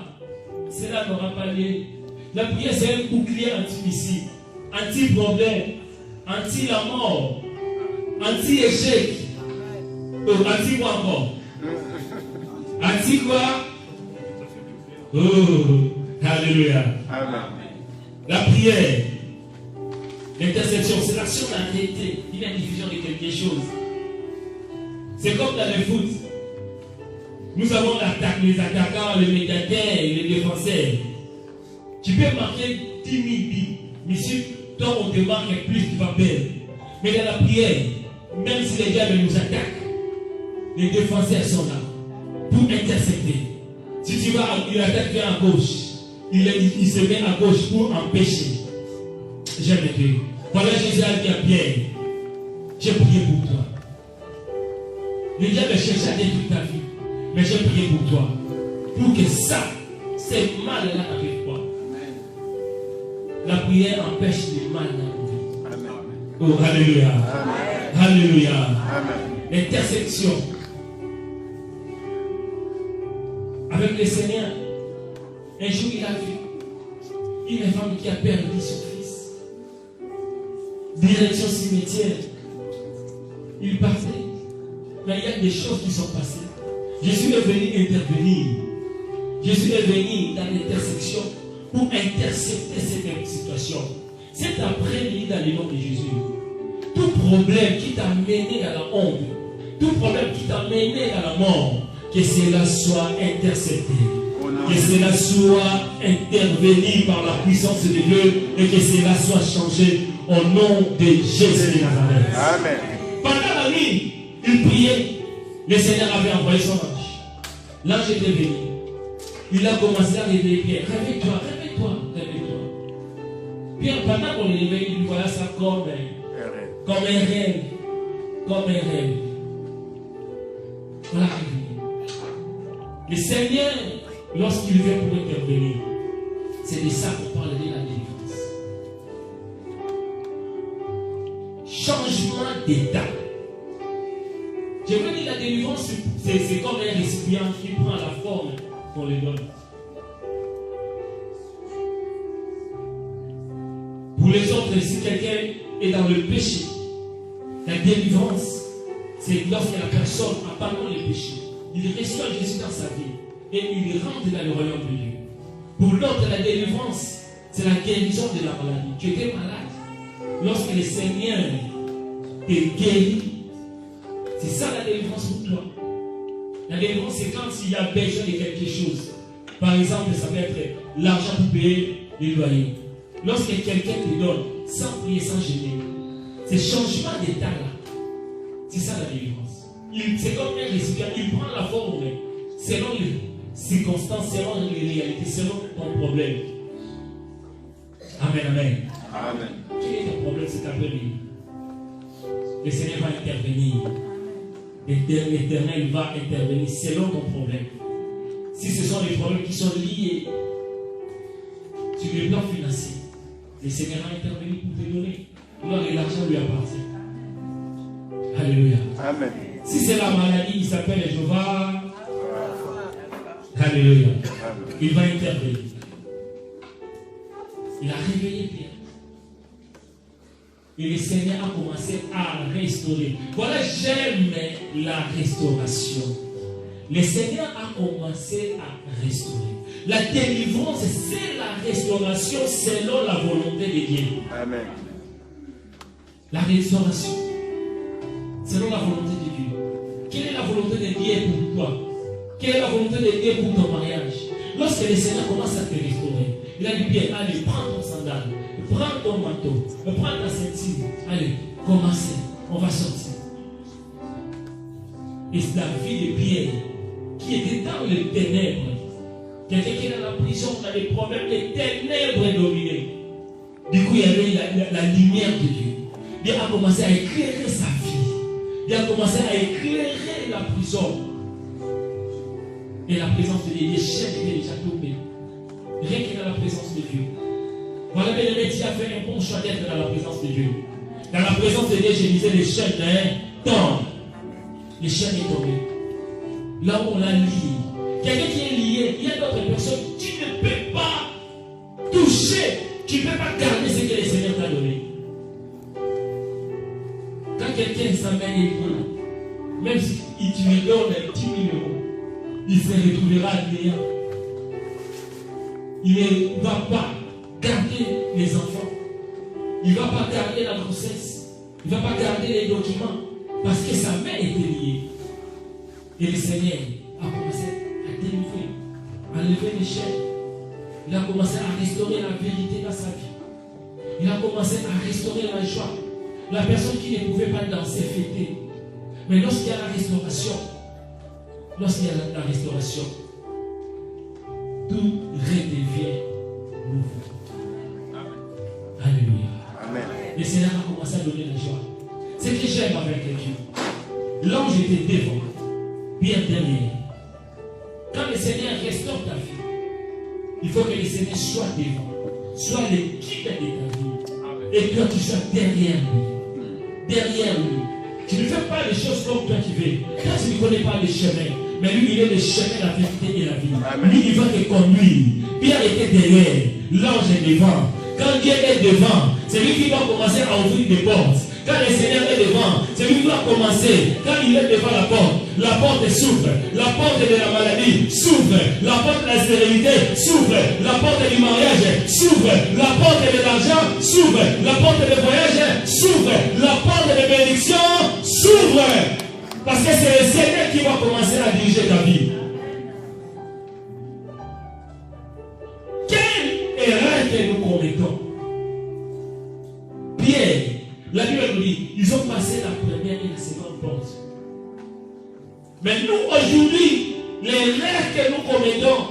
Cela n'aura pas lieu. La prière, c'est un bouclier anti-missile, anti-problème, anti-la mort, anti-échec. Anti-quoi encore? Anti-quoi? Oh, alléluia. Amen. La prière, l'interception, c'est l'action d'arrêter une diffusion de quelque chose. C'est comme dans le foot. Nous avons l'attaque, les attaquants, les médiateurs, les défenseurs. Tu peux marquer 10 000 buts, mais si toi on te marque plus, tu vas perdre. Mais dans la prière, même si les diables nous attaquent, les défenseurs sont là pour intercepter. Si tu vas, il attaque bien à gauche, il se met à gauche pour empêcher. J'aime Dieu. Voilà, Jésus a dit à Pierre, j'ai prié pour toi. Le diable cherche à détruire ta vie, mais j'ai prié pour toi, pour que ça, ces mal-là n'arrive pas. La prière empêche le mal d'arriver. Oh, alléluia. Amen. Alléluia. Amen. L'intersection avec le Seigneur. Un jour, il a vu une femme qui a perdu son fils. Direction cimetière. Il partait. Mais il y a des choses qui sont passées. Jésus est venu intervenir. Jésus est venu dans l'intersection pour intercepter cette situation. Cet après-midi, dans le nom de Jésus, tout problème qui t'a mené dans la honte, tout problème qui t'a mené dans la mort, que cela soit intercepté. Que cela soit intervenu par la puissance de Dieu et que cela soit changé au nom de Jésus de Nazareth. Amen. Pendant la nuit, il priait. Le Seigneur avait envoyé son ange. L'ange était venu. Il a commencé à réveiller Pierre. Réveille-toi, réveille-toi, réveille-toi. Pierre, pendant qu'on le réveille, il voyait ça comme un rêve. Comme un rêve. Voilà. Le Seigneur, lorsqu'il vient pour intervenir, c'est de ça qu'on parle de la délivrance. Changement d'état. Je veux dire, la délivrance, c'est comme un récipient qui prend la forme qu'on lui donne. Pour les autres, si quelqu'un est dans le péché, la délivrance, c'est lorsque la personne abandonne le péché, il reçoit Jésus dans sa vie et il rentre dans le royaume de Dieu. Pour l'autre, la délivrance, c'est la guérison de la maladie. Tu étais malade. Lorsque le Seigneur te guérit, c'est ça la délivrance pour toi. La délivrance, c'est quand il y a besoin de quelque chose. Par exemple, ça peut être l'argent pour payer les loyers. Lorsque quelqu'un te donne, sans prier, sans gêner, ce changement d'état-là, c'est ça la délivrance. C'est comme un récipient, il prend la forme selon les circonstances, selon les réalités, selon ton problème. Amen, amen. Amen. Quel est ton problème cet après-midi? Le Seigneur va intervenir. L'Éternel va intervenir selon ton problème. Si ce sont des problèmes qui sont liés sur le plan financier, le Seigneur va intervenir pour te donner. Alors l'argent lui appartient. Alléluia. Amen. Si c'est la maladie, il s'appelle Jéhovah. Alléluia. Amen. Il va intervenir. Il a réveillé Pierre. Et le Seigneur a commencé à restaurer. Voilà, j'aime la restauration. Le Seigneur a commencé à restaurer. La délivrance, c'est la restauration selon la volonté de Dieu. Amen. La restauration selon la volonté de Dieu. Quelle est la volonté de Dieu pour toi? Quelle est la volonté de Dieu pour ton mariage? Lorsque le Seigneur commence à te restaurer, il a dit bien, allez, prends ton sandal, prends ton manteau, prends ta ceinture, allez, commencez, on va sortir. Et c'est la vie de Pierre qui était dans les ténèbres. Quelqu'un qui est dans la prison, dans les problèmes, les ténèbres dominées. Du coup, il y avait la lumière de Dieu. Dieu a commencé à éclairer sa vie. Dieu a commencé à éclairer la prison. Et la présence de Dieu, les chaînes étaient déjà tombées. Rien que dans la présence de Dieu. Voilà, bien aimé, tu as fait un bon choix d'être dans la présence de Dieu. Dans la présence de Dieu, je disais les chaînes tombent. Les chaînes sont tombées. Là où on l'a lié. Quelqu'un qui est lié, il y a d'autres personnes, tu ne peux pas toucher, tu ne peux pas garder ce que le Seigneur t'a donné. Quand quelqu'un s'amène et il même si tu lui donnes 10 000 euros, il se retrouvera néant. Il ne va pas garder les enfants. Il ne va pas garder la grossesse. Il ne va pas garder les documents. Parce que sa main était liée. Et le Seigneur a commencé à délivrer, à lever les chaînes. Il a commencé à restaurer la vérité dans sa vie. Il a commencé à restaurer la joie. La personne qui ne pouvait pas danser, fêter. Mais lorsqu'il y a la restauration, tout redevient nouveau. Alléluia. Amen. Le Seigneur a commencé à donner la joie. Ce que j'aime avec Dieu, l'ange était devant, Pierre derrière. Quand le Seigneur restaure ta vie, il faut que le Seigneur soit devant, soit le guide de ta vie. Et que tu sois derrière lui. Derrière lui. Tu ne fais pas les choses comme toi tu veux. Quand tu ne connais pas les chemins, mais lui, il est le chemin, la vérité et la vie. Amen. Lui, il va te conduire. Pierre était derrière, l'ange est devant. Quand Dieu est devant, c'est lui qui va commencer à ouvrir des portes. Quand le Seigneur est devant, c'est lui qui va commencer. Quand il est devant la porte s'ouvre. La porte de la maladie s'ouvre. La porte de la stérilité s'ouvre. La porte du mariage s'ouvre. La porte de l'argent s'ouvre. La porte de voyage s'ouvre. La porte de bénédiction s'ouvre. Parce que c'est le Seigneur qui va commencer à diriger ta vie. Quelle erreur que nous commettons? Pierre, la Bible nous dit, ils ont passé la première et la seconde porte. Mais nous, aujourd'hui, les rêves que nous commettons,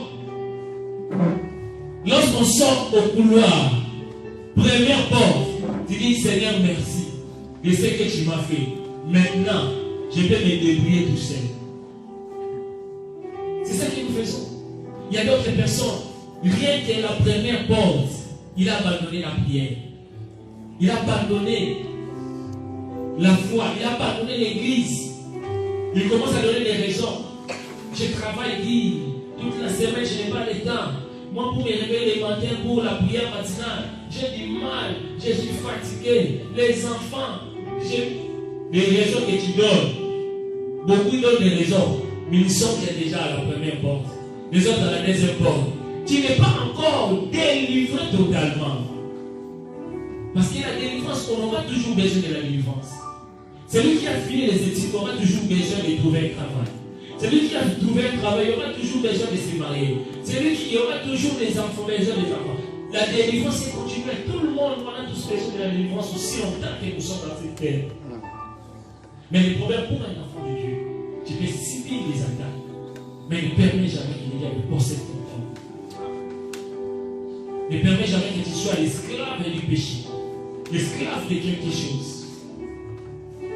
lorsqu'on sort au couloir, première porte, tu dis Seigneur, merci de ce que tu m'as fait. Maintenant, je peux me débrouiller tout seul. C'est ça que nous faisons. Il y a d'autres personnes, rien que la première porte, il a abandonné la prière. Il a abandonné la foi. Il a abandonné l'église. Il commence à donner des raisons. Je travaille dit, toute la semaine, je n'ai pas le temps. Moi, pour me réveiller le matin pour la prière matinale, j'ai du mal, je suis fatigué. Les enfants, les raisons que tu donnes, beaucoup donnent des raisons, mais ils sont déjà à la première porte, les autres à la deuxième porte. Tu n'es pas encore délivré totalement. Parce que la délivrance, on aura toujours besoin de la délivrance. Celui qui a fini les études aura toujours besoin de trouver un travail. Celui qui a trouvé un travail aura toujours besoin de se marier. Celui qui aura toujours des enfants, besoin des enfants. La délivrance est continuelle. Tout le monde, on a tous besoin de la délivrance aussi longtemps que nous sommes dans cette terre. Mais le problème pour un enfant de Dieu, tu peux subir les attaques, mais ne permet jamais qu'il y ait de possède ton enfant. Ne permet jamais que tu sois l'esclave du péché, l'esclave de quelque chose.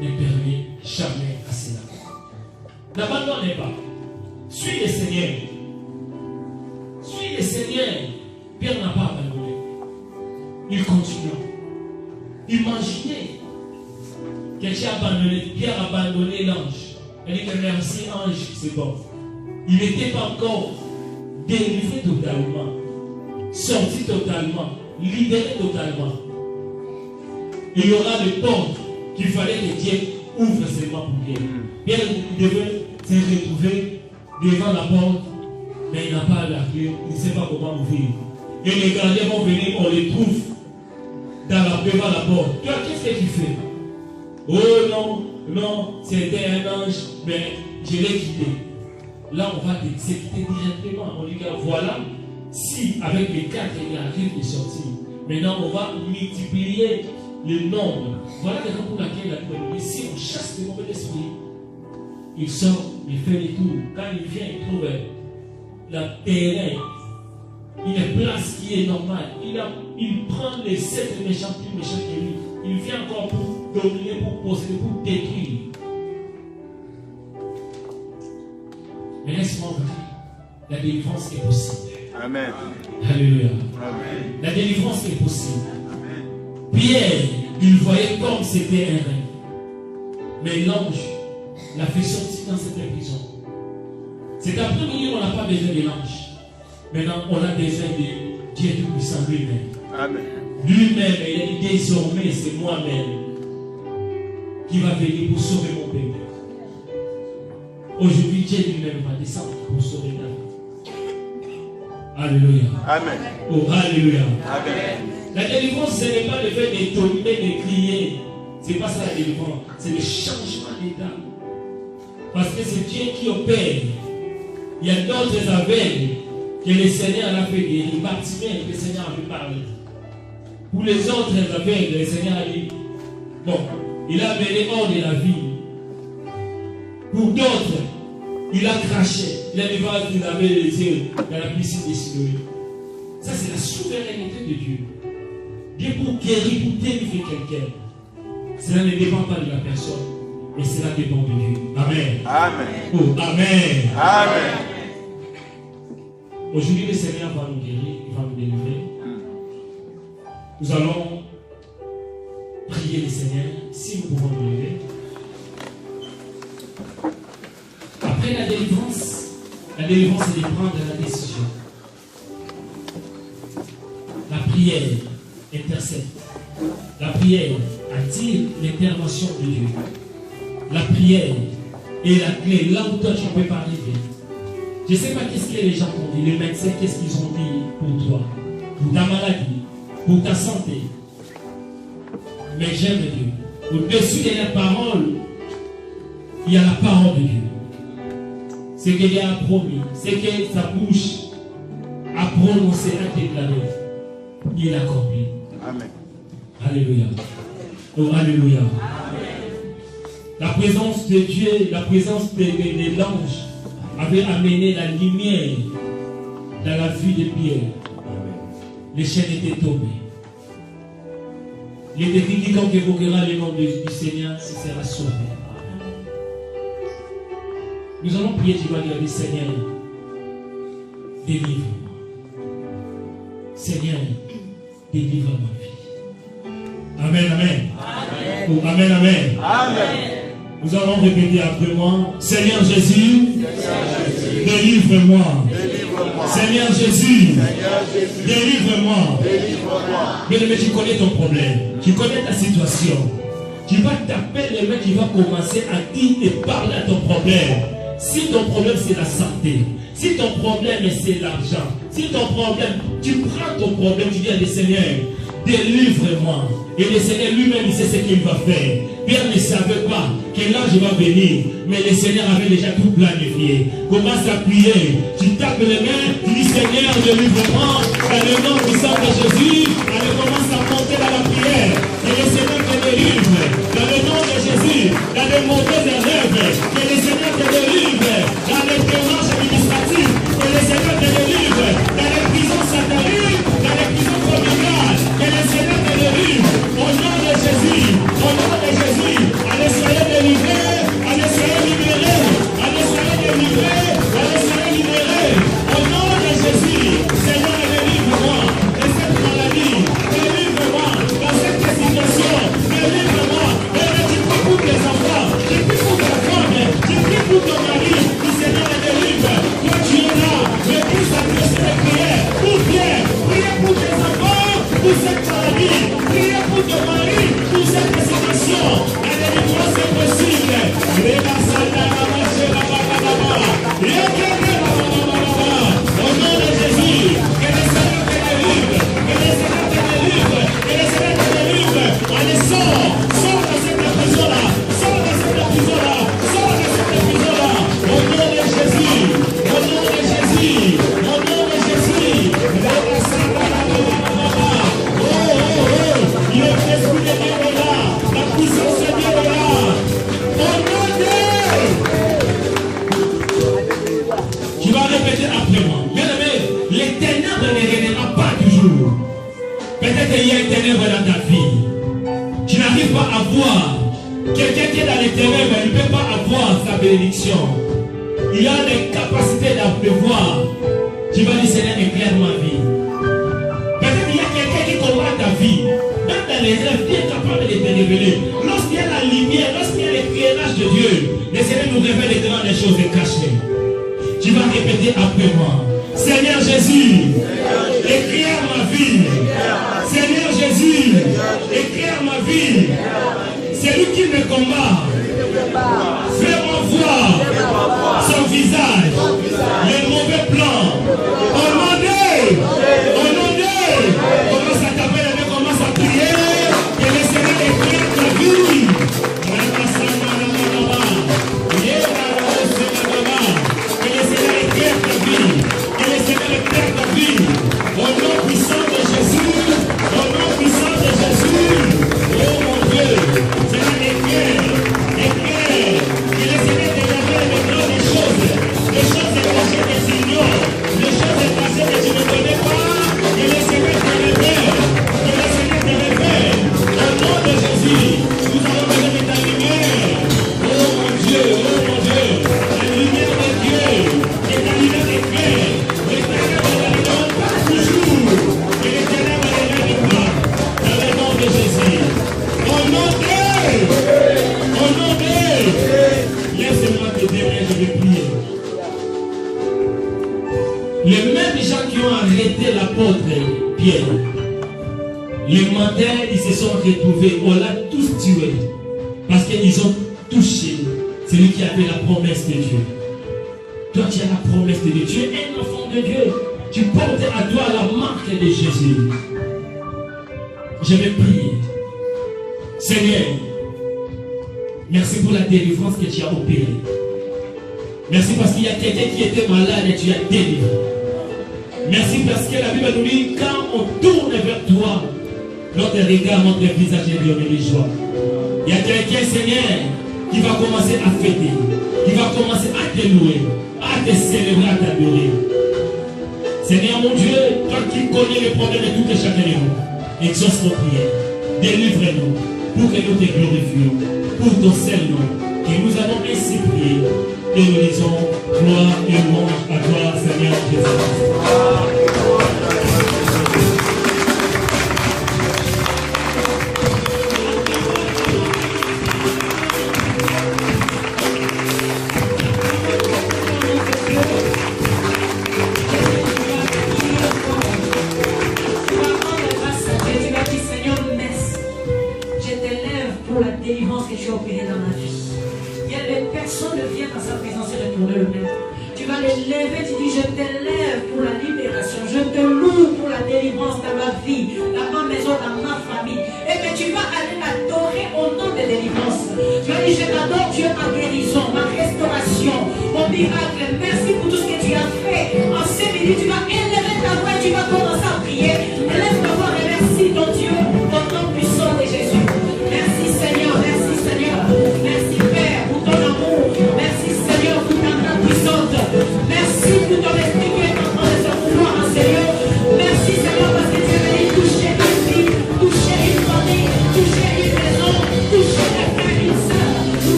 Ne permet jamais à cela. N'abandonnez pas. Suis le Seigneur. Suis le Seigneur. Pierre n'a pas abandonné. Il continue. Imaginez que tu as abandonné. Pierre a abandonné l'ange. Elle dit que merci ange, c'est bon. Il n'était pas encore délivré totalement, sorti totalement, libéré totalement. Il y aura des portes qu'il fallait que Dieu ouvre seulement pour Pierre. Pierre devait se retrouver devant la porte, mais il n'a pas la clé, il ne sait pas comment ouvrir. Et les gardiens vont venir, on les trouve devant la porte. Toi, qu'est-ce que tu fais? Oh non, c'était un ange, mais je l'ai quitté. Là, on va t'exécuter directement. On dit que voilà, si avec les 4, il arrive de sortir, maintenant on va multiplier le nombre. Voilà la raison pour laquelle la Bible dit, si on chasse les mauvais esprits, il sort, il fait les tours. Quand il vient, il trouve le terrain, une place qui est normale. Il prend les 7 méchants plus méchants que lui. Il vient encore pour dominer, pour posséder, pour détruire. Mais laisse-moi vous dire, la délivrance est possible. Amen. Alléluia. Amen. La délivrance est possible. Amen. Pierre, il voyait comme c'était un rêve. Mais l'ange l'a fait sortir dans cette prison. Cet après-midi, on n'a pas besoin de l'ange. Maintenant, on a besoin de Dieu Tout-Puissant lui-même. Amen. Lui-même, il a dit désormais, c'est moi-même qui va venir pour sauver mon peuple. Aujourd'hui, Dieu lui-même va descendre pour sauver David. Alléluia. Amen. Oh, alléluia. Amen. La délivrance, ce n'est pas le fait d'étonner, de crier. Ce n'est pas ça la délivrance. C'est le changement d'état. Parce que c'est Dieu qui opère. Il y a d'autres aveugles que le Seigneur a fait guérir. Bartimée, le Seigneur a fait parler. Pour les autres aveugles, le Seigneur a dit, bon, il a mené hors de la vie. Pour d'autres, il a craché. Les vases qu'il avait laissés dans la piscine des Siloé. Ça, c'est la souveraineté de Dieu. Dieu pour guérir, pour délivrer quelqu'un. Cela ne dépend pas de la personne, mais cela dépend de Dieu. Amen. Amen. Oh, amen. Amen. Aujourd'hui, le Seigneur va nous guérir, il va nous délivrer. Nous allons prier le Seigneur, si nous pouvons nous lever. Après la délivrance, c'est de prendre la décision. La prière intercède. La prière attire l'intervention de Dieu. La prière est la clé. Là où toi tu ne peux pas arriver. Je ne sais pas qu'est-ce que les gens ont dit. Les médecins, qu'est-ce qu'ils ont dit pour toi, pour ta maladie, pour ta santé. Mais j'aime Dieu. Au-dessus de la parole, il y a la parole de Dieu. Ce qu'il a promis, ce que sa bouche a prononcé, a déclaré, il accomplit. Amen. Alléluia. Oh, alléluia. Amen. La présence de Dieu, la présence de l'ange avait amené la lumière dans la vie de Pierre. Les chaînes étaient tombées. Il est écrit quiconque évoquera le nom du Seigneur, il sera sauvé. Nous allons prier, tu vas dire, Seigneur, délivre-moi. Seigneur, délivre ma vie. Amen, amen. Amen. Oh, amen, amen. Amen. Nous allons répéter après moi. Seigneur Jésus, délivre-moi. Seigneur Jésus, délivre-moi. Mais tu connais ton problème. Tu connais ta situation. Tu vas taper les mains, tu vas commencer à dire et parler à ton problème. Si ton problème c'est la santé, si ton problème c'est l'argent, si ton problème, tu prends ton problème, tu dis à le Seigneur, délivre-moi. Et le Seigneur lui-même, il sait ce qu'il va faire. Pierre ne savait pas que l'ange va venir, mais le Seigneur avait déjà tout planifié. Commence à prier, tu tapes les mains, tu dis Seigneur, délivre-moi, dans le nom puissant de Jésus. Allez, commence à monter dans la prière. Et le Seigneur te délivre, dans le nom de Jésus, dans les mauvaises rêves, que le Seigneur te délivre, dans les démarches administratives, que le Seigneur te délivre, dans les prisons sataniques, dans les prisons familiales, que le Seigneur te délivre, au nom de Jésus, au nom de Jésus, allez soyez délivrés, allez soyez libérés, allez soyez délivrés, allez soyez libérés, au nom de Jésus, Seigneur, délivre-moi de cette maladie, délivre-moi dans cette situation, délivre-moi, et tu pries pour tes enfants, tu pries pour ta femme, tu pries pour ton mari, le Seigneur le délivre, toi tu es là, mais plus s'adresser les prières, pour Pierre, priez pour tes enfants, pour cette maladie, priez pour ton mari, pour cette situation, la délivrance est possible, au nom de Jésus, que le Seigneur te délivre, que le Seigneur te délivre, que le Seigneur te délivre. Allez, sors de cette prison-là, sors de cette prison-là, sors de cette prison-là, au nom de Jésus, au nom de Jésus, au nom de Jésus. L'esprit de Dieu est là, la puissance de Dieu est là, au nom de... Tu vas répéter après moi. Bien aimé, les ténèbres ne reviendront pas toujours. Peut-être qu'il y a une ténèbre dans ta vie. Tu n'arrives pas à voir. Quelqu'un qui est dans les ténèbres, il ne peut pas avoir sa bénédiction. Il a l'incapacité de voir. Tu vas dire, Seigneur, éclaire ma vie. Peut-être qu'il y a quelqu'un qui combat ta vie. Même dans les rêves, qui est capable de te révéler. Lorsqu'il y a la lumière, lorsqu'il y a l'éclairage de Dieu, le Seigneur nous révèle les grandes choses cachées. Tu vas répéter après moi. Seigneur Jésus, éclaire ma vie. Seigneur Jésus, éclaire ma vie. C'est lui qui me combat. Fais-moi voir son visage, les mauvais plans. Au nom de, commence à taper les mains, commence à prier. Que le Seigneur éclaire ta vie. Que le Seigneur éclaire ta vie. Que le Seigneur éclaire ta vie. Au nom puissant de Jésus. Au nom puissant de Jésus. Oh mon Dieu. Seigneur éclaire. Éclaire. Que le Seigneur te révèle les grandes choses. Les choses cachées que tu ignores. Les choses cachées que tu ne connais pas. Que le Seigneur te révèle. Que le Seigneur te révèle. Au nom de Jésus. Nous allons besoin de ta lumière. Oh mon Dieu. Oh mon Dieu. La lumière de Dieu. Que ta lumière éclaire. Les ténèbres ne reviendront pas toujours. Que les ténèbres ne reviennent pas. Dans le nom de Jésus. Au nom de. Au nom de. Laisse-moi te dire, je vais prier. Les mêmes gens qui ont arrêté l'apôtre Pierre, les menteurs, ils se sont retrouvés, on l'a tous tué. Parce qu'ils ont touché celui qui avait la promesse de Dieu. Toi, tu as la promesse de Dieu. Tu es un enfant de Dieu. Tu portes à toi la marque de Jésus. Je vais prier. Seigneur, merci pour la délivrance que tu as opérée. Merci parce qu'il y a quelqu'un qui était malade et tu as délivré. Merci parce que la Bible nous dit, quand on tourne vers toi, notre regard, notre visage est rayonné de joie. Il y a quelqu'un, Seigneur, qui va commencer à fêter, qui va commencer à te louer, à te célébrer, à t'adorer. Seigneur mon Dieu, toi qui connais les problèmes de tout et chacun de nous, exauce nos prières, délivre-nous pour que nous te glorifions, pour ton seul nom. Et nous allons ainsi prier et nous disons gloire et louange à toi, Seigneur Jésus.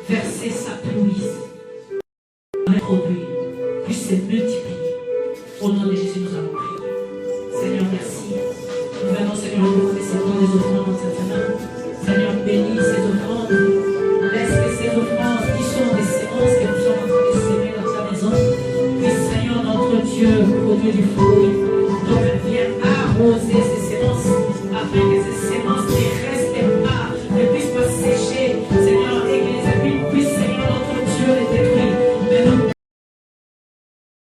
verser sa pluie, produire, puis se multiplier. Seigneur, nous te félicitons les offrandes